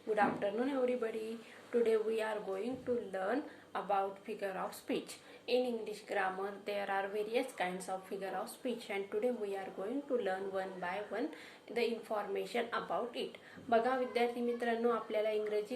Good afternoon, everybody. Today we are going to learn about figure of speech. In English grammar, there are various kinds of figure of speech, and today we are going to learn one by one the information about it. बघा विद्यार्थी मित्रांनो, आपल्याला इंग्रजी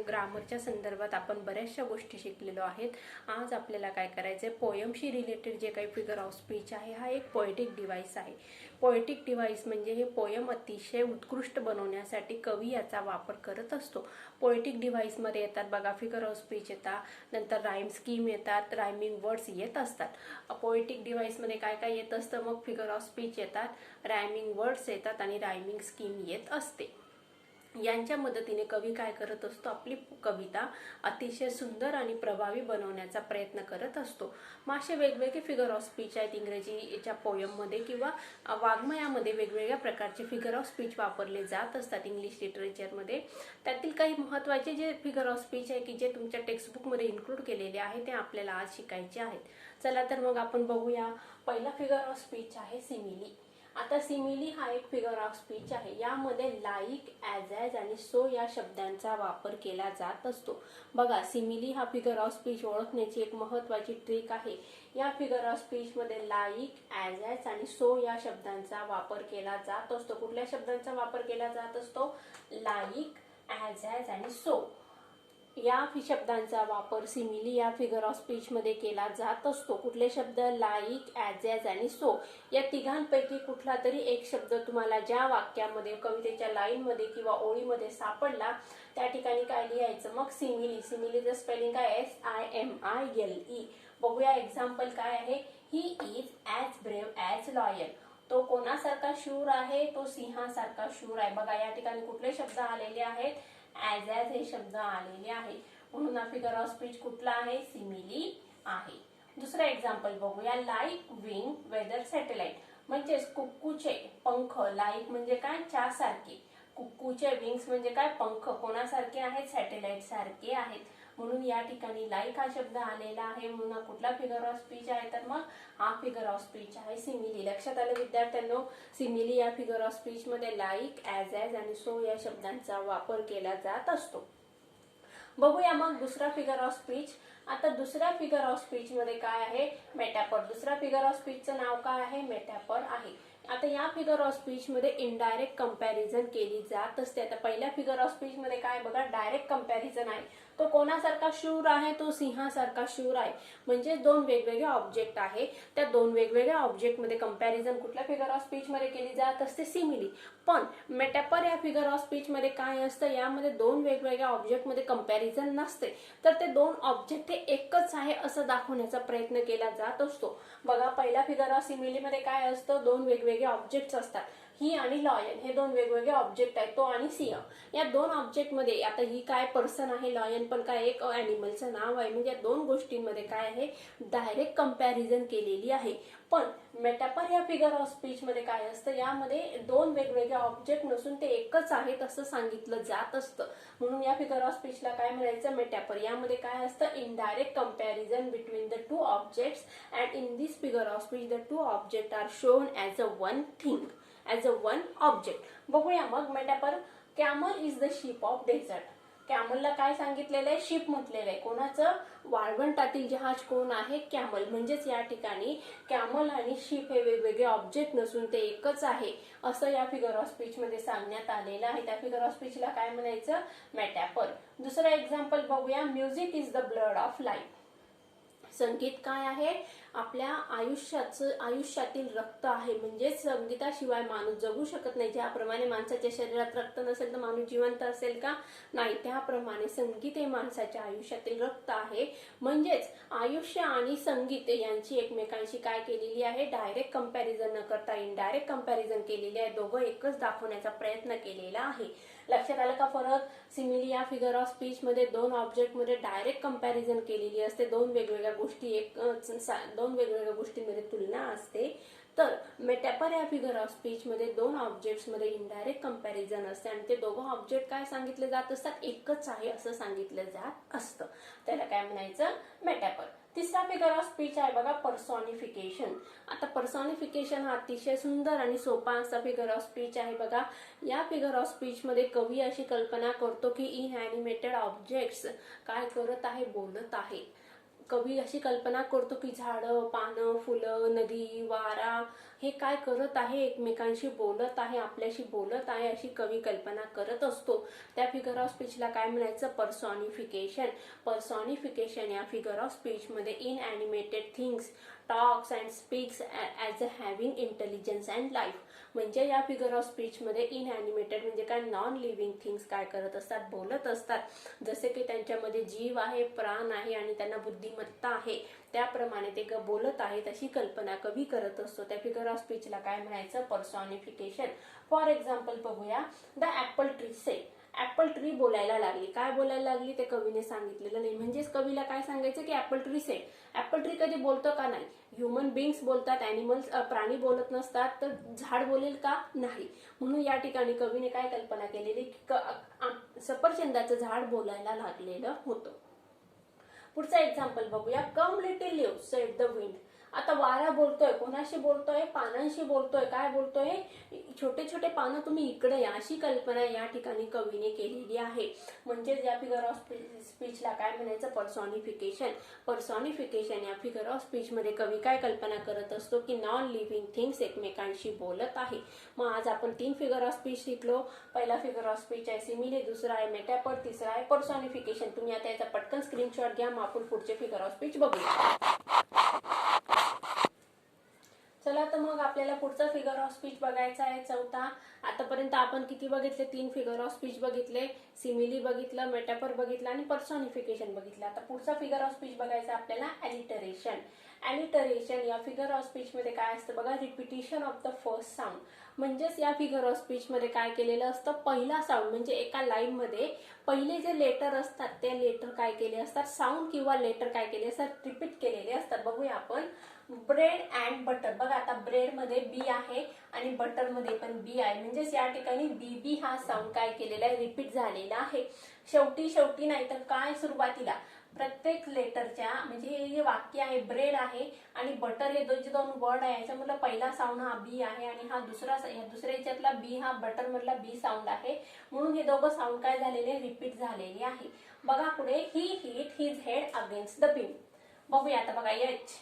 ग्रामरच्या संदर्भात आपण बऱ्याचशा गोष्टी शिकलेलो आहेत. आज आपल्याला काय करायचं आहे, पोयमशी रिलेटेड जे काही फिगर ऑफ स्पीच आहे हा एक पोएटिक डिव्हाइस आहे. पोएटिक डिव्हाइस म्हणजे हे पोयम अतिशय उत्कृष्ट बनवण्यासाठी कवी याचा वापर करत असतो. पोएटिक डिव्हाइस मध्ये येतात बघा फिगर ऑफ स्पीच येतात, नंतर राईम स्कीम येतात, रायमिंग वर्ड्स येत असतात. पोएटिक डिव्हाइस मध्ये काय काय येत असतं, मग फिगर ऑफ स्पीच येतात, रायमिंग वर्ड्स येतात आणि रायमिंग स्कीम येत असते. यांच्या मदतीने कवी काय करत असतो, आपली कविता अतिशय सुंदर आणि प्रभावी बनवण्याचा प्रयत्न करत असतो. मग असे वेगवेगळे फिगर ऑफ स्पीच आहेत इंग्रजीच्या पोयममध्ये किंवा वाङ्मयामध्ये वेगवेगळ्या प्रकारचे फिगर ऑफ स्पीच वापरले जात असतात इंग्लिश लिटरेचरमध्ये. त्यातील काही महत्त्वाचे जे फिगर ऑफ स्पीच आहे की जे तुमच्या टेक्स्टबुकमध्ये इन्क्लूड केलेले आहे ते आपल्याला आज शिकायचे आहेत. चला तर मग आपण बघूया. पहिला फिगर ऑफ स्पीच आहे सिमिली. आता सिमिली हा एक फिगर ऑफ स्पीच आहे. यामध्ये लाईक, ॲज आणि सो या शब्दांचा वापर केला जात असतो. बघा सिमिली हा फिगर ऑफ स्पीच ओळखण्याची एक महत्त्वाची ट्रिक आहे. या फिगर ऑफ स्पीच मध्ये लाईक, ॲज आणि सो या शब्दांचा वापर केला जात असतो. कुठल्या शब्दांचा वापर केला जात असतो, लाईक, ॲज आणि सो या शब्दांचा वापर सिमिली या फिगर ऑफ स्पीच मध्ये केला जात असतो. कुठले शब्द, लाईक, ॲज आणि सो या तिघांपैकी कुठला तरी एक शब्द तुम्हाला ज्या वाक्यामध्ये, कवितेच्या लाईन मध्ये किंवा ओळीमध्ये सापडला त्या ठिकाणी काय लिहायचं, मग सिमिली. सिमिलीचं स्पेलिंग काय, SIMILE. बघूया एक्झाम्पल काय आहे. He is as brave as lion. तो कोणासारखा शूर आहे, तो सिंहासारखा शूर आहे. बघा या ठिकाणी कुठले शब्द आलेले आहेत, ॲज हे शब्द आलेले आहे. म्हणून हा फिगर ऑफ स्पीच कुठला आहे, सिमिली आहे. दुसरा एक्झाम्पल बघूया. Like wing weather satellite. म्हणजेच कुक्कूचे पंख. लाईक म्हणजे काय, च्यासारखे. कुक्कूचे विंग्स म्हणजे काय, पंख. कोणासारखे आहेत, सॅटेलाइट सारखे आहेत. म्हणून या ठिकाणी लाईक हा शब्द आलेला आहे. म्हणून हा कुठला फिगर ऑफ स्पीच आहे, तर मग हा फिगर ऑफ स्पीच आहे सिमिली. लक्षात आलं विद्यार्थ्यांनो, सिमिली या फिगर ऑफ स्पीच मध्ये लाईक, ॲज आणि सो या शब्दांचा वापर केला जात असतो. बघूया मग दुसरा फिगर ऑफ स्पीच. आता दुसऱ्या फिगर ऑफ स्पीच मध्ये काय आहे, मेटाफर. दुसऱ्या फिगर ऑफ स्पीचचं नाव काय आहे, मेटाफर आहे. आता या फिगर ऑफ स्पीच मध्ये इनडायरेक्ट कंपॅरिझन केली जात असते. आता पहिल्या फिगर ऑफ स्पीच मध्ये काय बघा, डायरेक्ट कंपॅरिझन आहे. तो कोणासारखा शूर आहे, तो सिंहासारखा शूर आहे. म्हणजे दोन वेगवेगळे ऑब्जेक्ट आहे. त्या दोन वेगवेगळ्या ऑब्जेक्ट मध्ये कंपॅरिझन कुठल्या फिगर ऑफ स्पीच मध्ये केली जात असते, सिमिली. पण मेटाफर या फिगर ऑफ स्पीच मध्ये काय असतं, यामध्ये दोन वेगवेगळ्या ऑब्जेक्ट मध्ये कंपॅरिझन नसते, तर ते दोन ऑब्जेक्ट हे एकच आहे असं दाखवण्याचा प्रयत्न केला जात असतो. बघा पहिल्या फिगर ऑफ सिमिली मध्ये काय असतं, दोन वेगवेगळे ऑब्जेक्ट्स असतात. ही आणि लॉयन हे दोन वेगवेगळे ऑब्जेक्ट आहेत, तो आणि सिंह. या दोन ऑब्जेक्ट मध्ये आता ही काय पर्सन आहे, लॉयन पण काय एक ॲनिमलचं नाव आहे. म्हणजे या दोन गोष्टींमध्ये काय आहे, डायरेक्ट कंपॅरिझन केलेली आहे. पण मेटाफर या फिगर ऑफ स्पीच मध्ये काय असतं, यामध्ये दोन वेगवेगळे ऑब्जेक्ट नसून ते एकच आहेत असं सांगितलं जात असतं. म्हणून या फिगर ऑफ स्पीचला काय म्हणायचं, मेटाफर. यामध्ये काय असतं, indirect comparison between the two objects and in this figure of speech the two object are shown as a one thing, as a one object. बघूया मग metaphor. Camel is the ship of desert. कॅमलला काय सांगितलेलं आहे, ship म्हटलेलं आहे. कोणाचं, वाळवंटातील जहाज कोण आहे, कॅमल. म्हणजेच या ठिकाणी कॅमल आणि शिप हे वेगवेगळे ऑब्जेक्ट नसून ते एकच आहे असं या फिगर ऑफ स्पीच मध्ये सांगण्यात आलेलं आहे. त्या फिगर ऑफ स्पीचला काय म्हणायचं, मेटाफर. दुसरा एक्झाम्पल बघूया. Music is the blood of life. संगीत काय आहे, आपल्या आयुष्यातील रक्त आहे. म्हणजे संगीताशिवाय माणूस जगू शकत नाही. ज्याप्रमाणे माणसाच्या शरीरात रक्त नसेल तर माणूस जिवंत असेल का, नाही. त्याप्रमाणे संगीत हे माणसाच्या आयुष्यातील रक्त आहे. म्हणजेच आयुष्य आणि संगीत यांची एकमेकांशी काय केलेली आहे, डायरेक्ट कंपॅरिझन न करता इनडायरेक्ट कंपॅरिझन केलेली आहे. दोघं एकच दाखवण्याचा प्रयत्न केलेला आहे. लक्षात आलं का फरक. सिमिली या फिगर ऑफ स्पीच मध्ये दोन ऑब्जेक्ट मध्ये डायरेक्ट कंपॅरिझन केलेली असते. दोन वेगवेगळ्या गोष्टींमध्ये तुलना असते. तर मेटाफर या फिगर ऑफ स्पीच मध्ये दोन ऑब्जेक्ट्स मध्ये इनडायरेक्ट कंपॅरिझन असते आणि ते दोघं ऑब्जेक्ट काय सांगितले जात असतात, एकच आहे असं सांगितलं जात असतं. त्याला काय म्हणायचं, मेटाफर. तिसरा फिगर ऑफ स्पीच आहे बघा पर्सॉनिफिकेशन. आता पर्सॉनिफिकेशन हा अतिशय सुंदर आणि सोपा असा फिगर ऑफ स्पीच आहे बघा. या फिगर ऑफ स्पीच मध्ये कवी अशी कल्पना करतो की इनॅनिमेटेड ऑब्जेक्ट्स काय करत आहे, बोलत आहे. कवी अशी कल्पना करतो की झाडं, पानं, फुलं, नदी, वारा हे काय करत आहे, एकमेकांशी बोलत आहे, आपल्याशी बोलत आहे, अशी कवी कल्पना करत असतो. त्या फिगर ऑफ स्पीचला काय म्हणायचं, पर्सॉनिफिकेशन. पर्सॉनिफिकेशन या फिगर ऑफ स्पीच मध्ये inanimate things talks and speaks as a having intelligence and life. म्हणजे या फिगर ऑफ स्पीच मध्ये इनॅनिमेटेड म्हणजे काय, नॉन लिव्हिंग थिंग्स काय करत असतात, बोलत असतात. जसे की त्यांच्यामध्ये जीव आहे, प्राण आहे आणि त्यांना बुद्धिमत्ता आहे, त्याप्रमाणे ते बोलत आहेत अशी कल्पना कवी करत असतो. त्या फिगर ऑफ स्पीचला काय म्हणायचं, पर्सॉनिफिकेशन. फॉर एक्झाम्पल बघूया, the Apple tree say. Apple tree बोलायला लागली. काय बोलायला लागली ते कवीने सांगितलेलं नाही. म्हणजेच कवीला काय सांगायचं की ॲपल ट्री से. ॲपल ट्री कधी बोलतो का, नाही. ह्युमन बिंग्स बोलतात, ॲनिमल्स प्राणी बोलत नसतात, तर झाड बोलेल का, नाही. म्हणून या ठिकाणी कवीने काय कल्पना केलेली की सफरचंदाचं झाड बोलायला लागलेलं होतं. पुढचा एक्झाम्पल बघूया, come little leaves said the wind. आता वारा बोलतोय, कोणाशी बोलतोय, पानांशी बोलतोय. काय बोलतोय, छोटे छोटे पानं तुम्ही इकडे या, अशी कल्पना या ठिकाणी कवीने केलेली आहे. म्हणजेच या फिगर ऑफ स्पीचला काय म्हणायचं, पर्सॉनिफिकेशन. पर्सॉनिफिकेशन या फिगर ऑफ स्पीच मध्ये कवी काय कल्पना करत असतो की नॉन लिव्हिंग थिंग्स एकमेकांशी बोलत आहे. मग आज आपण 3 फिगर ऑफ स्पीच शिकलो. पहिला फिगर ऑफ स्पीच आहे सिमिली, दुसरा आहे मेटाफर, तिसरा आहे पर्सॉनिफिकेशन. तुम्ही आता याचा पटकन स्क्रीनशॉट घ्या, मग आपण पुढचे फिगर ऑफ स्पीच बघूया. चला तर मग आपल्याला पुढचा फिगर ऑफ स्पीच बघायचा आहे, चौथा. आतापर्यंत आपण किती बघितले, 3 फिगर ऑफ स्पीच बघितले, सिमिली बघितलं, मेटाफर बघितलं आणि पर्सॉनिफिकेशन बघितलं. आता पुढचा फिगर ऑफ स्पीच बघायचा आपल्याला, ॲलिटरेशन. ॲलिटरेशन या फिगर ऑफ स्पीच मध्ये काय असतं बघा, repetition of the first sound. म्हणजेच या फिगर ऑफ स्पीच मध्ये काय केलेलं असतं, पहिला साऊंड म्हणजे एका लाईन मध्ये पहिले जे लेटर असतात ते लेटर काय केले असतात, साऊंड किंवा लेटर काय केले असतात, रिपीट केलेले असतात. बघूया आपण, ब्रेड अँड बटर. बघा आता ब्रेड मध्ये बी आहे आणि बटर मध्ये पण बी आहे. म्हणजेच या ठिकाणी बी हा साऊंड काय केलेला आहे, रिपीट झालेला आहे. शेवटी नाही तर काय, सुरुवातीला प्रत्येक लेटरच्या, म्हणजे हे जे वाक्य आहे, ब्रेड आहे आणि बटर हे जे 2 वर्ड आहे, याच्यामधला पहिला साऊंड हा बी आहे आणि हा दुसऱ्या याच्यातला बी हा बटर मधला बी साऊंड आहे. म्हणून हे दोघं साऊंड काय झालेले, रिपीट झालेले आहे. बघा पुढे, he hit his head against the beam. बघूया आता बघा, h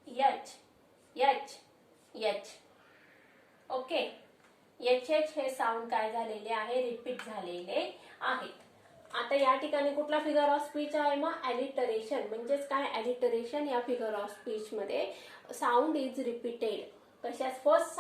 h h h. Okay, h h हे साऊंड काय झालेले आहे, रिपीट झालेले आहेत. आता या ठिकाणी कुठला फिगर ऑफ स्पीच आहे, मग ॲलिटरेशन. म्हणजेच काय, ॲलिटरेशन या फिगर ऑफ स्पीच मध्ये साऊंड इज रिपीटेड. कशात, फर्स्ट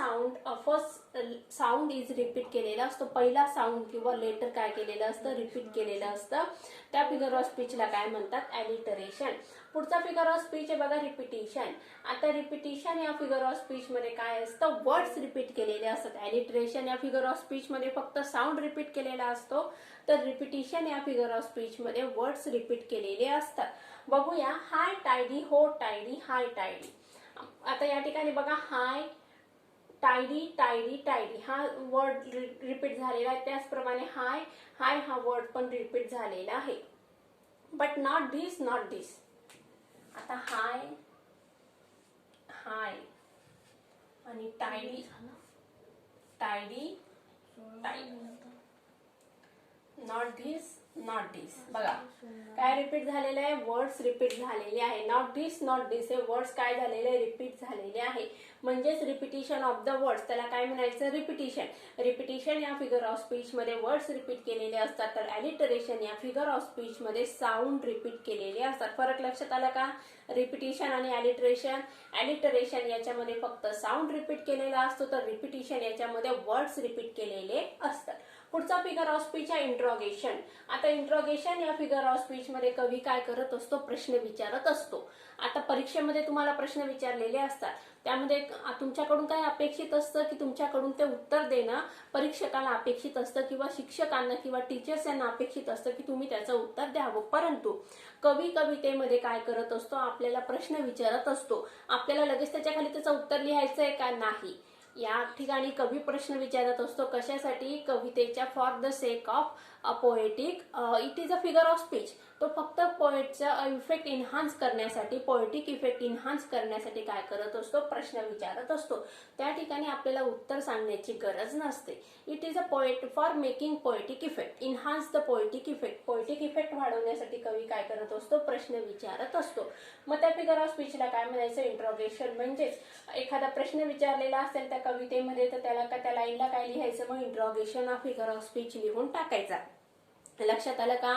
साऊंड इज रिपीट केलेला असतो. पहिला साऊंड किंवा लेटर काय केलेलं असतं, रिपीट केलेलं असतं. त्या फिगर ऑफ स्पीचला काय म्हणतात, ॲलिटरेशन. पुढचा फिगर ऑफ स्पीच आहे बघा, रिपिटिशन. आता रिपिटिशन या फिगर ऑफ स्पीच मध्ये काय असतं, वर्ड्स रिपीट केलेले असतात. ॲलिटरेशन या फिगर ऑफ स्पीच मध्ये फक्त साऊंड रिपीट केलेला असतो, तर रिपिटिशन या फिगर ऑफ स्पीच मध्ये वर्ड्स रिपीट केलेले असतात. बघूया, हाय टायडी, हो टायडी, हाय टायडी. आता या ठिकाणी बघा, हाय टायडी टायडी टायडी हा वर्ड रिपीट झालेला आहे. त्याचप्रमाणे हाय हा वर्ड पण रिपीट झालेला आहे. But not this, not this. आता हाय आणि tidy tidy tidy, not this not this. बघा काय रिपीट झालेलं आहे, वर्ड्स रिपीट झालेले आहे. नॉट दिस हे वर्ड्स काय झालेले, रिपीट झालेले आहे. म्हणजेच रिपिटिशन ऑफ द वर्ड्स, त्याला काय म्हणायचं, रिपिटिशन. रिपिटिशन या फिगर ऑफ स्पीच मध्ये वर्ड्स रिपीट केलेले असतात, तर ॲलिटरेशन या फिगर ऑफ स्पीच मध्ये साऊंड रिपीट केलेले असतात. फरक लक्षात आला का, रिपिटिशन आणि ॲलिटरेशन याच्यामध्ये फक्त साऊंड रिपीट केलेला असतो, तर रिपिटिशन याच्यामध्ये वर्ड्स रिपीट केलेले असतात. पुढचा फिगर ऑफ स्पीच आहे इंट्रोगेशन. आता इंट्रोगेशन या फिगर ऑफ स्पीच मध्ये कवी काय करत असतो, प्रश्न विचारत असतो. आता परीक्षेमध्ये तुम्हाला प्रश्न विचारलेले असतात, त्यामध्ये तुमच्याकडून काय अपेक्षित असतं की तुमच्याकडून ते उत्तर देणं परीक्षकाला अपेक्षित असतं किंवा शिक्षकांना किंवा टीचर्स यांना अपेक्षित असतं की तुम्ही त्याचं उत्तर द्यावं. परंतु कवी कवितेमध्ये काय करत असतो, आपल्याला प्रश्न विचारत असतो. आपल्याला लगेच त्याच्या खाली त्याचं उत्तर लिहायचं आहे का, नाही. या ठिकाणी कवी प्रश्न विचारत असतो. कशासाठी, कवितेच्या for the sake of poetic it is a figure of speech. तो फक्त पोएटचा इफेक्ट इन्हान्स करण्यासाठी, पोएटिक इफेक्ट इन्हान्स करण्यासाठी काय करत असतो, प्रश्न विचारत असतो. त्या ठिकाणी आपल्याला उत्तर सांगण्याची गरज नसते. It is a poet for making poetic effect, enhance the poetic effect. Poetic effect वाढवण्यासाठी कवी काय करत असतो, प्रश्न विचारत असतो. मग त्या फिगर ऑफ स्पीचला काय म्हणायचं, इंट्रोगेशन. म्हणजेच एखादा प्रश्न विचारलेला असेल त्या कवितेमध्ये तर त्याला त्या लाईनला काय लिहायचं, मग इंट्रोगेशन हा फिगर ऑफ स्पीच लिहून टाकायचा. लक्षात आलं का?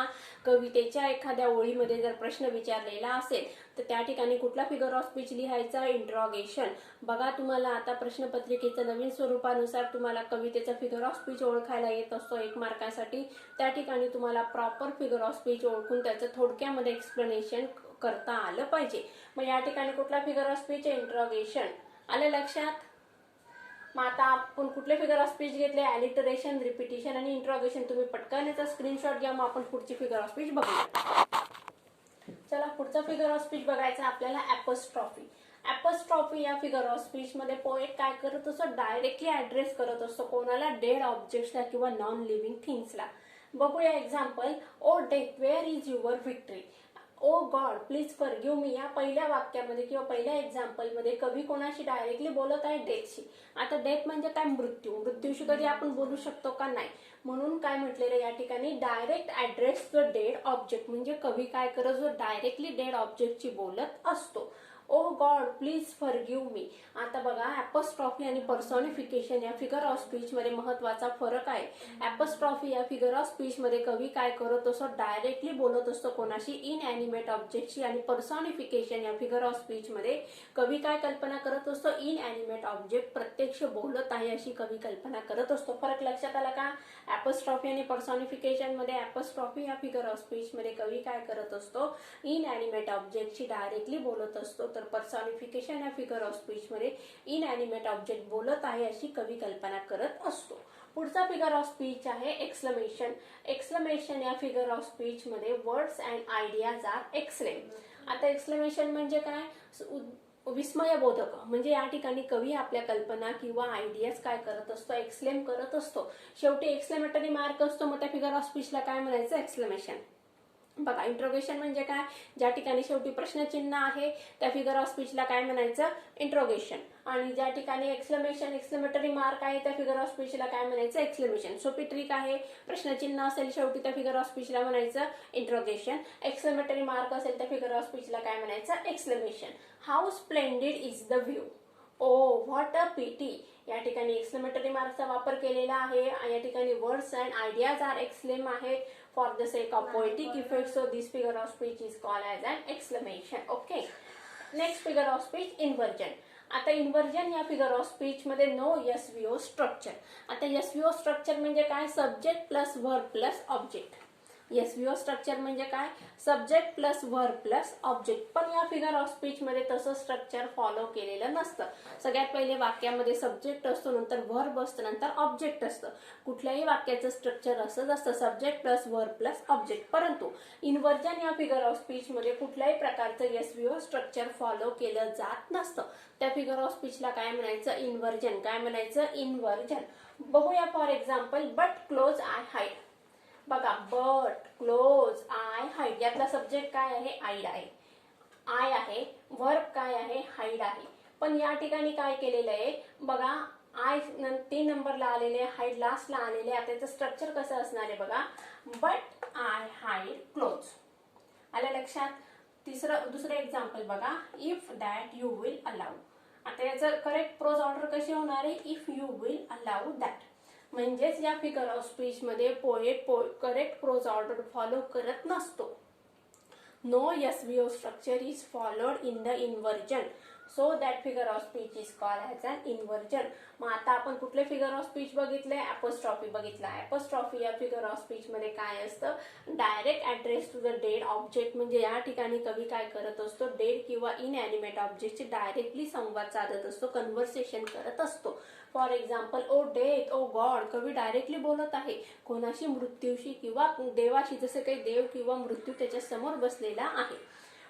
कवितेच्या एखाद्या ओळीमध्ये जर प्रश्न विचारलेला असेल तर त्या ठिकाणी कुठला फिगर ऑफ स्पीच लिहायचा, इंट्रोगेशन. बघा तुम्हाला आता प्रश्नपत्रिकेच्या नवीन स्वरूपानुसार तुम्हाला कवितेचा फिगर ऑफ स्पीच ओळखायला येत असतो 1 मार्कासाठी. त्या ठिकाणी तुम्हाला प्रॉपर फिगर ऑफ स्पीच ओळखून त्याचं थोडक्यामध्ये एक्सप्लेनेशन करता आलं पाहिजे. मग या ठिकाणी कुठला फिगर ऑफ स्पीच, इंट्रोगेशन. आलं लक्षात? मग आता आपण कुठले फिगर ऑफ स्पीच घेतले, अलिटरेशन, रिपिटिशन आणि इंट्रोगेशन. तुम्ही पटकन याचा स्क्रीनशॉट घ्या, मग आपण पुढची फिगर ऑफ स्पीच बघूया. चला पुढचा फिगर ऑफ स्पीच बघायचा आपल्याला, ॲपॉस्ट्रॉफी. ॲपॉस्ट्रॉफी या फिगर ऑफ स्पीच मध्ये पोएट काय करत असतो, डायरेक्टली ऍड्रेस करत असतो. कोणाला, डेड ऑब्जेक्ट्सला किंवा नॉन लिव्हिंग थिंग्सला. बघूया example. O death where is your victory. O God please forgive me. या पहिल्या वाक्यामध्ये किंवा पहिल्या एक्झाम्पलमध्ये कवी कोणाशी डायरेक्टली बोलत आहे, डेथशी. आता डेथ म्हणजे काय, मृत्यू. मृत्यूशी कधी आपण बोलू शकतो का, नाही. म्हणून काय म्हटलेलं या ठिकाणी, direct address the dead object. म्हणजे कवी काय करत, जो डायरेक्टली डेड ऑब्जेक्टशी बोलत असतो. ओ गॉड प्लीज फॉरगिव्ह मी. आता बघा ॲपॉस्ट्रॉफी आणि पर्सॉनिफिकेशन या फिगर ऑफ स्पीच मध्ये महत्वाचा फरक आहे. ॲपॉस्ट्रॉफी या फिगर ऑफ स्पीच मध्ये कवी काय करत असतो, डायरेक्टली बोलत असतो कोणाशी, इनएनिमेट ऑब्जेक्टशी. आणि पर्सॉनिफिकेशन या फिगर ऑफ स्पीच मध्ये कवी काय कल्पना करत असतो, इनएनिमेट ऑब्जेक्ट प्रत्यक्ष बोलत आहे अशी कवी कल्पना करत असतो. फरक लक्षात आला का? ॲपॉस्ट्रॉफी आणि पर्सॉनिफिकेशन मध्ये ॲपॉस्ट्रॉफी या फिगर ऑफ स्पीच मध्ये कवी काय करत असतो, इनएनिमेट ऑब्जेक्टशी डायरेक्टली बोलत असतो. तर पर्सॉनिफिकेशन या फिगर ऑफ स्पीच मध्ये इनएनिमेट ऑब्जेक्ट बोलत आहे अशी कवी कल्पना करत असतो. पुढचा फिगर ऑफ स्पीच आहे एक्सक्लेमेशन. एक्सक्लेमेशन या फिगर ऑफ स्पीच मध्ये words and ideas are exclaim. आता एक्सक्लेमेशन म्हणजे काय, विस्मयबोधक. म्हणजे या ठिकाणी कवी आपल्या कल्पना किंवा आयडियाज काय करत असतो, एक्सलेम करत असतो. शेवटी एक्सक्लेमेटरी मार्क असतो. मग त्या फिगर ऑफ स्पीचला काय म्हणायचं, एक्सक्लेमेशन. बघा इंट्रोगेशन म्हणजे काय, ज्या ठिकाणी शेवटी प्रश्नचिन्ह आहे त्या फिगर ऑफ स्पीचला काय म्हणायचं, इंट्रोगेशन. आणि ज्या ठिकाणी एक्सक्लेमेशन, एक्सक्लेमेटरी मार्क आहे त्या फिगर ऑफ स्पीचला काय म्हणायचं, एक्सक्लेमेशन. सोपी ट्रिक आहे. प्रश्नचिन्ह असेल शेवटी त्या फिगर ऑफ स्पीचला म्हणायचं इंट्रोगेशन. एक्सक्लेमेटरी मार्क असेल त्या फिगर ऑफ स्पीचला काय म्हणायचं, exclamation. How splendid is the view. O what a pity. या ठिकाणी एक्सक्लेमेटरी मार्कचा वापर केलेला आहे. या ठिकाणी words and ideas are exclaim आहे for the sake of poetic effect, so this figure of speech is called as an exclamation. Okay, next figure of speech, inversion. आता इन्व्हर्जन या फिगर ऑफ स्पीच मध्ये no SVO structure. आता SVO structure म्हणजे काय, subject plus verb plus object. SVO structure म्हणजे काय, subject plus verb plus object. पण या फिगर ऑफ स्पीच मध्ये तसं स्ट्रक्चर फॉलो केलेलं नसतं. सगळ्यात पहिले वाक्यामध्ये सब्जेक्ट असतो, नंतर वर्ब असतं, नंतर ऑब्जेक्ट असतं. कुठल्याही वाक्याचं स्ट्रक्चर असंच असतं, subject plus verb plus object. परंतु इन्व्हर्जन या फिगर ऑफ स्पीच मध्ये कुठल्याही प्रकारचं एसव्हीओ स्ट्रक्चर फॉलो केलं जात नसतं. त्या फिगर ऑफ स्पीचला काय म्हणायचं, इन्व्हर्जन. काय म्हणायचं, इन्व्हर्जन. बघूया for example, but close I hide. बघा बट क्लोज आय हाईड, यातला सब्जेक्ट काय आहे, आईड आहे, आय आहे. वर्ब काय आहे, हाईड आहे. पण या ठिकाणी काय केलेलं आहे बघा, आय 3 नंबरला आलेले, हाईड लास्टला आलेले. आता याचं स्ट्रक्चर कसं असणार आहे बघा, बट आय हाईड क्लोज. आलं लक्षात? दुसरं एक्झाम्पल बघा, if that you will allow. आता याचं करेक्ट प्रोज ऑर्डर कशी होणार आहे, if you will allow that. म्हणजेच या फिगर ऑफ स्पीच मध्ये poet correct prose order follow करत नसतो. No SVO structure is followed in the inversion, so that figure of speech is called as an inversion. मग आता आपण कुठले figure of speech बघितले, ॲपॉस्ट्रॉफी बघितला. ॲपॉस्ट्रॉफी या फिगर ऑफ स्पीच मध्ये काय असतं, direct address to the dead object. म्हणजे या ठिकाणी कवी काय करत असतो, डेड किंवा इनएनिमेट ऑब्जेक्टशी डायरेक्टली संवाद साधत असतो, कन्व्हर्सेशन करत असतो. For example, O death, O god. कवी डायरेक्टली बोलत आहे कोणाशी, मृत्यूशी किंवा देवाशी. जसं काही देव किंवा मृत्यू त्याच्या समोर बसलेला आहे.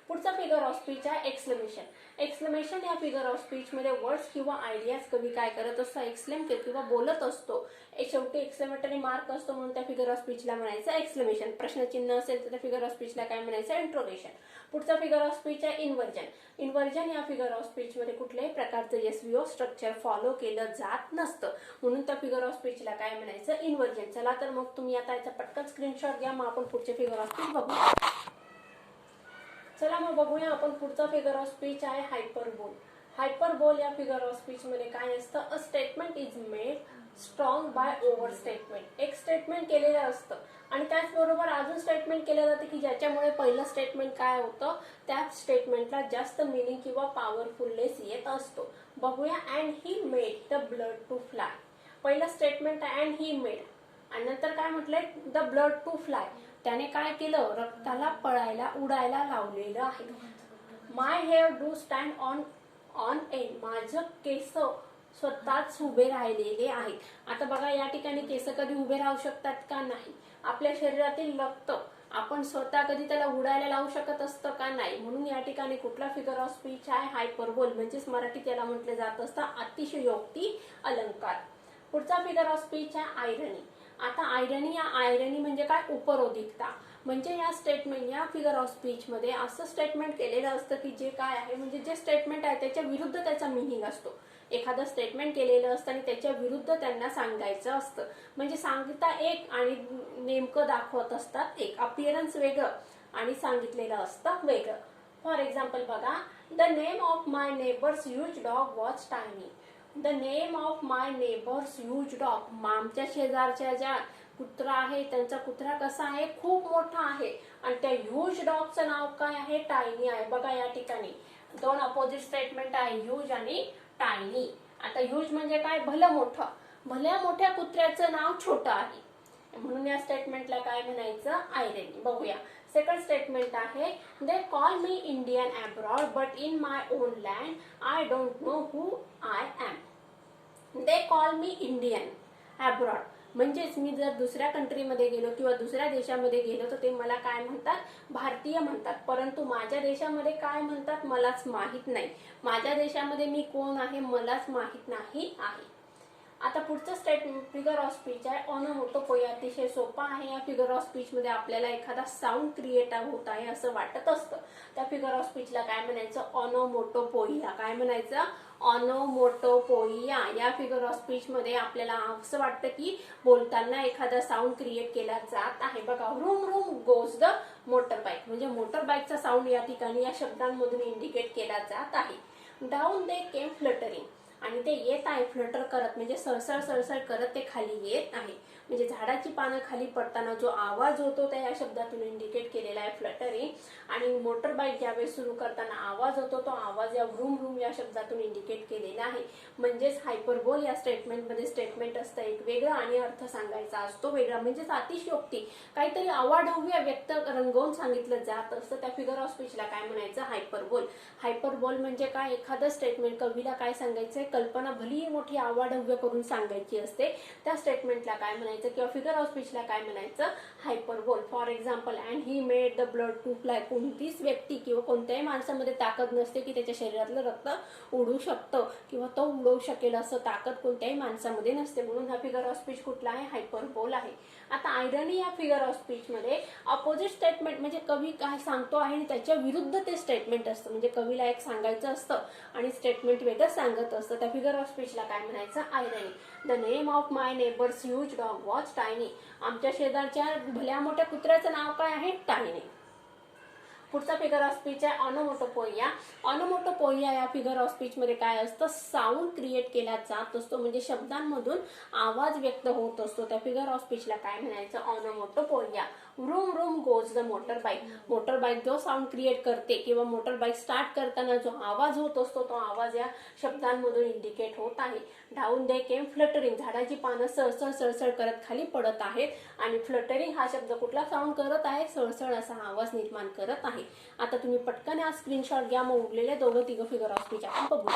पुढचा फिगर ऑफ स्पीच आहे एक्सक्लेमेशन. एक्सक्लेमेशन या फिगर ऑफ स्पीच मध्ये वर्ड्स किंवा आयडियाज कवी काय करत असतो, एक्सक्लेम किंवा बोलत असतो. शेवटी एक्सक्लेमेटरी मार्क असतो म्हणून त्या फिगर ऑफ स्पीचला म्हणायचं एक्सक्लेमेशन. प्रश्नचिन्ह असेल तर त्या फिगर ऑफ स्पीचला काय म्हणायचं, इंट्रोगेशन. पुढचा फिगर ऑफ स्पीच आहे इन्व्हर्जन. इन्व्हर्जन या फिगर ऑफ स्पीच मध्ये कुठल्याही प्रकारचं एसव्हीओ स्ट्रक्चर फॉलो केलं जात नसतं म्हणून त्या फिगर ऑफ स्पीचला काय म्हणायचं, इन्व्हर्जन. चला तर मग तुम्ही आता याचा पटकन स्क्रीनशॉट घ्या, मग आपण पुढचे फिगर ऑफ स्पीच बघू. चला मग बघूया आपण पुढचा फिगर ऑफ स्पीच आहे हायपरबोल. हायपरबोल या फिगर ऑफ स्पीच मध्ये काय असतं, a statement is made strong by over statement. एक स्टेटमेंट केलेलं असतं आणि त्याचबरोबर अजून स्टेटमेंट केलं जातं की ज्याच्यामुळे पहिलं स्टेटमेंट काय होतं, त्या स्टेटमेंटला जास्त मिनिंग किंवा पॉवरफुलनेस येत असतो. बघूया. And he made the blood to fly. पहिलं स्टेटमेंट आहे अँड ही मेड आणि नंतर काय म्हटलंय, द ब्लड टू फ्लाय. त्याने काय केलं, रक्ताला पळायला उडायला लावलेलं आहे. My hair do stand on end. माझं केस स्वतःच उभे राहिलेले आहेत. आता बघा या ठिकाणी केस कधी उभे राहू शकतात का, नाही. आपल्या शरीरातील रक्त आपण स्वतः कधी त्याला उडायला लावू शकत असतं का, नाही. म्हणून या ठिकाणी कुठला फिगर ऑफ स्पीच आहे, हायपरबोल. म्हणजेच मराठीत याला म्हटलं जात असतं अतिशयोक्ती अलंकार. पुढचा फिगर ऑफ स्पीच आहे आयरनी. आता आयरनी म्हणजे काय, उपरोधिकता. म्हणजे या स्टेटमेंट या फिगर ऑफ स्पीच मध्ये असं स्टेटमेंट केलेलं असतं की जे काय आहे, म्हणजे जे स्टेटमेंट आहे त्याच्या विरुद्ध त्याचा मिनिंग असतो. एखादं स्टेटमेंट केलेलं असतं आणि त्याच्या विरुद्ध त्यांना सांगायचं असतं. म्हणजे सांगता एक आणि नेमकं दाखवत असतात एक. अपिअरन्स वेगळं आणि सांगितलेलं असतं वेगळं. फॉर एक्झाम्पल बघा, the name of my neighbours huge dog was tiny. The name of my neighbours huge dog. आमच्या शेजारच्या ज्या कुत्रा आहे त्यांचा कुत्रा कसा आहे, खूप मोठा आहे. आणि त्या ह्यूज डॉगचं नाव काय आहे, टायनी आहे. बघा या ठिकाणी दोन अपोजिट स्टेटमेंट आहे, ह्यूज आणि टायनी. आता ह्यूज म्हणजे काय, भलं मोठं. भल्या मोठ्या कुत्र्याचं नाव छोटं आहे म्हणून या स्टेटमेंटला काय म्हणायचं, आयरनी. बघूया. सेकंड स्टेटमेंट आहे, they call me Indian abroad but in my own land I don't know who I am. They call me Indian abroad म्हणजेच मी जर दुसऱ्या कंट्रीमध्ये गेलो किंवा दुसऱ्या देशामध्ये गेलो तर ते मला काय म्हणतात, भारतीय म्हणतात. परंतु माझ्या देशामध्ये काय म्हणतात मलाच माहित नाही. माझ्या देशामध्ये मी कोण आहे मलाच माहित नाही आहे. आता पुढचं फिगर ऑफ स्पीच आहे ऑनोमोटोपोइया. अतिशय सोपा आहे. या फिगर ऑफ स्पीच मध्ये आपल्याला एखादा साऊंड क्रिएट होत आहे असं वाटत असतं. त्या फिगर ऑफ स्पीचला काय म्हणायचं, ऑनोमोटोपोइया. काय म्हणायचं, ऑनोमोटोपोइया. या फिगर ऑफ स्पीच मध्ये आपल्याला असं वाटतं की बोलताना एखादा साऊंड क्रिएट केला जात आहे. बघा, room vroom goes the motor bike. म्हणजे मोटर बाईकचा साऊंड या ठिकाणी या शब्दांमधून इंडिकेट केला जात आहे. डाऊन दे केम फ्लटरिंग. आणि ते येत आहे फ्लटर करत, म्हणजे सरसळ सरसळ करत ते खाली येत आहे. म्हणजे झाडाची पानं खाली पडताना जो आवाज होतो त्या या शब्दातून इंडिकेट केलेला आहे फ्लटरिंग. आणि मोटर बाईक ज्यावेळेस सुरू करताना आवाज होतो तो आवाज या रूम रूम या शब्दातून इंडिकेट केलेला आहे. म्हणजेच हायपरबोल या स्टेटमेंटमध्ये स्टेटमेंट असतं एक वेगळं आणि अर्थ सांगायचा असतो वेगळा. म्हणजेच अतिशयोक्ती, काहीतरी अवाढव्य व्यक्त रंगवून सांगितलं जात असतं. त्या फिगर ऑफ स्पीचला काय म्हणायचं, हायपरबोल. हायपरबोल म्हणजे काय, एखादं स्टेटमेंट कवीला काय सांगायचंय, कल्पना भली मोठी अवाढव्य करून सांगायची असते. त्या स्टेटमेंटला काय म्हणायचं किंवा फिगर ऑफ स्पीचला काय म्हणायचं, hyperbole. For example, and he made the blood to fly. कोणतीच व्यक्ती किंवा कोणत्याही माणसामध्ये ताकद नसते की त्याच्या शरीरातलं रक्त उडू शकतं किंवा तो उडवू शकेल असं ताकद कोणत्याही माणसामध्ये नसते. म्हणून हा फिगर ऑफ स्पीच कुठला आहे, हायपरबोल आहे. आता आयरनी या फिगर ऑफ स्पीच मध्ये अपोजिट स्टेटमेंट म्हणजे कवी काय सांगतो आहे आणि त्याच्या विरुद्ध ते स्टेटमेंट असतं. म्हणजे कवीला एक सांगायचं असतं आणि स्टेटमेंट वेगळं सांगत असतं. त्या फिगर ऑफ स्पीचला काय म्हणायचं, आयरनी. The name of my neighbours huge dog was tiny. आमच्या शेजारच्या भल्या मोठ्या कुत्र्याचं नाव काय आहे, टायनी. पुढचा फिगर ऑफ स्पीच आहे ऑनोमोटोपोइया. ऑनोमोटोपोइया या फिगर ऑफ स्पीच मध्ये काय असतं, साऊंड क्रिएट केला जात असतो. म्हणजे शब्दांमधून आवाज व्यक्त होत असतो. त्या फिगर ऑफ स्पीचला काय म्हणायचं, onomatopoeia. Vroom vroom goes the motor bike. Motor bike जो साऊंड क्रिएट करते किंवा मोटर बाईक स्टार्ट करताना जो आवाज होत असतो तो आवाज या शब्दांमधून इंडिकेट होत आहे. डाऊन दे केम फ्लटरिंग. झाडाची पानं सळसळ सळसळ करत खाली पडत आहेत. आणि फ्लटरिंग हा शब्द कुठला साऊंड करत आहे, सळसळ असा आवाज निर्माण करत आहे. आता तुम्ही पटकन हा स्क्रीनशॉट घ्या, मग उरलेले दोघं तिघं फिगर ऑफ स्पीच आपण बघू.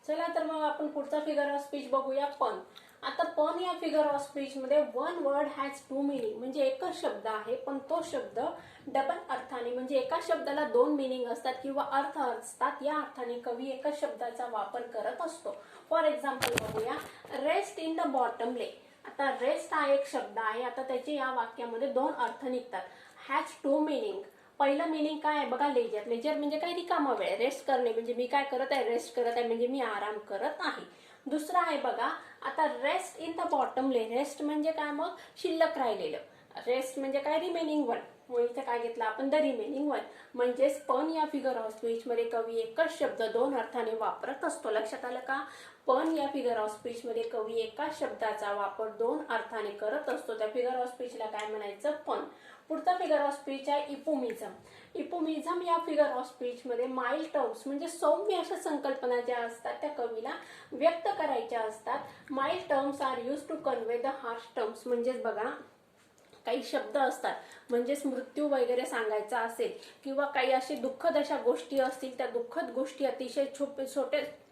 चला तर मग आपण पुढचा फिगर ऑफ स्पीच बघूया पण. आता पण या फिगर ऑफ स्पीच मध्ये one word has two meaning, म्हणजे एकच शब्द आहे पण तो शब्द डबल अर्थाने, म्हणजे एका शब्दाला दोन मिनिंग असतात किंवा अर्थ असतात, या अर्थाने कवी एकच शब्दाचा वापर करत असतो. फॉर एक्झाम्पल बघूया, रेस्ट इन द बॉटम ले. आता रेस्ट हा एक शब्द आहे, आता त्याचे या वाक्यामध्ये दोन अर्थ निघतात. Has two meaning. पहिलं मिनिंग काय आहे बघा, लेजर. लेजर म्हणजे काय, रिकामा वेळ, रेस्ट करणे, म्हणजे मी काय करत आहे, रेस्ट करत आहे, म्हणजे मी आराम करत आहे. दुसरा आहे बघा, आता रेस्ट इन द बॉटम ले. रेस्ट म्हणजे काय, मग शिल्लक राहिलेलं. रेस्ट म्हणजे काय, रिमेनिंग वन. मग इथे काय घेतलं आपण, द रिमेनिंग वन. म्हणजेच पण या फिगर ऑफ स्पीच मध्ये कवी एकच शब्द दोन अर्थाने वापरत असतो. लक्षात आलं का? पण या फिगर ऑफ स्पीच मध्ये कवी एकाच शब्दाचा वापर दोन अर्थाने करत असतो. त्या फिगर ऑफ स्पीचला काय म्हणायचं, पण. पुढचा फिगर ऑफ स्पीच आहे इपोमिझम. इपोमिझम या फिगर ऑफ स्पीच मध्ये माइल्ड टर्म्स, म्हणजे सौम्य अशा संकल्पना ज्या असतात त्या कवीला व्यक्त करायच्या असतात. Mild terms are use to convey the harsh terms. म्हणजेच बघा, काही शब्द असतात, म्हणजेच मृत्यू वगैरे सांगायचा असेल किंवा काही अशी दुःखद अशा गोष्टी असतील, त्या दुःखद गोष्टी अतिशय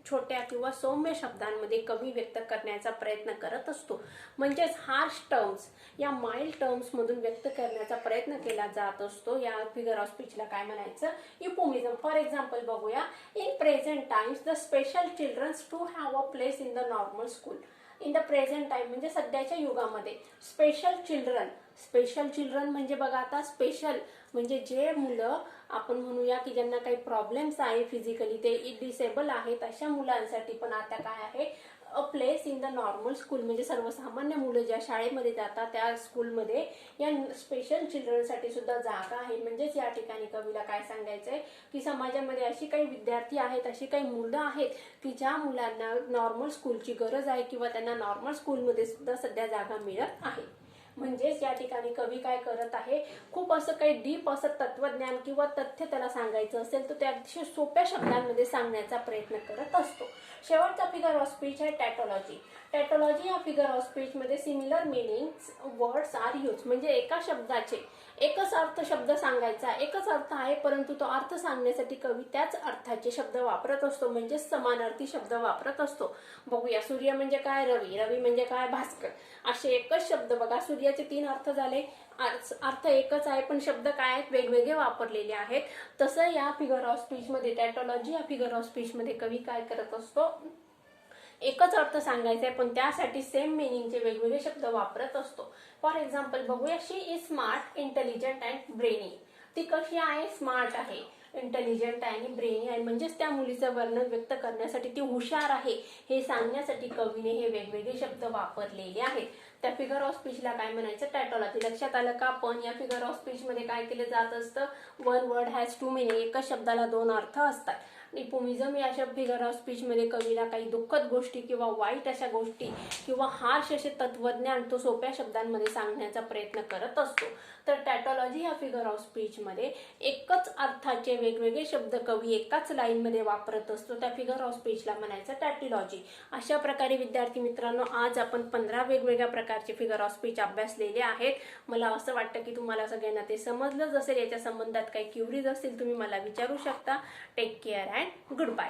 छोट्या किंवा सौम्य शब्दांमध्ये कवी व्यक्त करण्याचा प्रयत्न करत असतो. म्हणजेच हार्श टर्म्स या माइल्ड टर्म्स मधून व्यक्त करण्याचा प्रयत्न केला जात असतो. या फिगर ऑफ स्पीचला काय म्हणायचं, इपोमिझम. फॉर एक्झाम्पल बघूया, in present times the special childrens to have a place in the normal school. In the present time म्हणजे सध्याच्या युगामध्ये स्पेशल चिल्ड्रन. स्पेशल चिल्ड्रन म्हणजे बघा, आता स्पेशल म्हणजे जे मुलं आपण म्हणूया की ज्यांना काही प्रॉब्लेम्स आहे फिजिकली, ते डिसेबल आहेत, अशा मुलांसाठी पण आता काय आहे, अ place in the normal school. म्हणजे सर्वसामान्य मुलं ज्या शाळेमध्ये जातात त्या स्कूलमध्ये या स्पेशल चिल्ड्रनसाठी सुद्धा जागा आहे. म्हणजेच या ठिकाणी कवीला काय सांगायचंय की समाजामध्ये अशी काही विद्यार्थी आहेत, अशी काही मुलं आहेत की ज्या मुलांना नॉर्मल स्कूलची गरज आहे किंवा त्यांना नॉर्मल स्कूलमध्ये सुद्धा सध्या जागा मिळत आहे. म्हणजेच या ठिकाणी कवी काय करत आहे, खूप असं काही डीप असं तत्वज्ञान किंवा तथ्य त्याला सांगायचं असेल तर ते अतिशय सोप्या शब्दांमध्ये सांगण्याचा प्रयत्न करत असतो. शेवटचा फिगर ऑफ स्पीच आहे टॅटोलॉजी. टॅटोलॉजी या फिगर ऑफ स्पीच मध्ये similar meanings words are use. म्हणजे एका शब्दाचे एकच अर्थ शब्द सांगायचा, एकच अर्थ आहे परंतु तो अर्थ सांगण्यासाठी कवी त्याच अर्थाचे शब्द वापरत असतो. म्हणजे समानार्थी शब्द वापरत असतो. बघूया, सूर्य म्हणजे काय, रवी. रवी म्हणजे काय, भास्कर. असे एकच शब्द बघा, सूर्याचे तीन अर्थ झाले, अर्थ एकच आहे पण शब्द काय आहेत, वेगवेगळे वापरलेले आहेत. तसं या फिगर ऑफ स्पीच मध्ये, टॅटोलॉजी या फिगर ऑफ स्पीच मध्ये कवी काय करत असतो, एकच अर्थ सांगायचा आहे पण त्यासाठी सेम मिनिंगचे वेगवेगळे शब्द वापरत असतो. फॉर एक्झाम्पल बघूया, she is smart, intelligent and brainy. ती कशी आहे, स्मार्ट आहे, इंटेलिजंट आणि ब्रेनी आहे. म्हणजेच त्या मुलीचं वर्णन व्यक्त करण्यासाठी ती हुशार आहे हे सांगण्यासाठी कवीने हे वेगवेगळे शब्द वापरलेले आहेत. त्या फिगर ऑफ स्पीचला काय म्हणायचं, टॅटोलॉजी. लक्षात आलं का? पण या फिगर ऑफ स्पीच मध्ये काय केलं जात असतं, one word has two meaning. एकच शब्दाला दोन अर्थ असतात. इपोमिझम या फिगर ऑफ स्पीच मध्ये कवीला काही दुःखद गोष्टी किंवा वाईट अशा गोष्टी किंवा हार्श असे तत्वज्ञान तो सोप्या शब्दांमध्ये सांगण्याचा प्रयत्न करत असतो. तर टॅटोलॉजी या फिगर ऑफ स्पीच मध्ये एकच अर्थाचे वेगवेगळे शब्द कवी एकाच लाईन मध्ये वापरत असतो. त्या फिगर ऑफ स्पीचला म्हणायचं टॅटोलॉजी. अशा प्रकारे विद्यार्थी मित्रांनो, आज आपण 15 वेगवेगळ्या प्रकारचे फिगर ऑफ स्पीच अभ्यासलेले आहेत. मला असं वाटतं की तुम्हाला सगळ्यांना ते समजलंच असेल. याच्या संबंधात काही क्युरीज असतील तुम्ही मला विचारू शकता. Take care and good bye.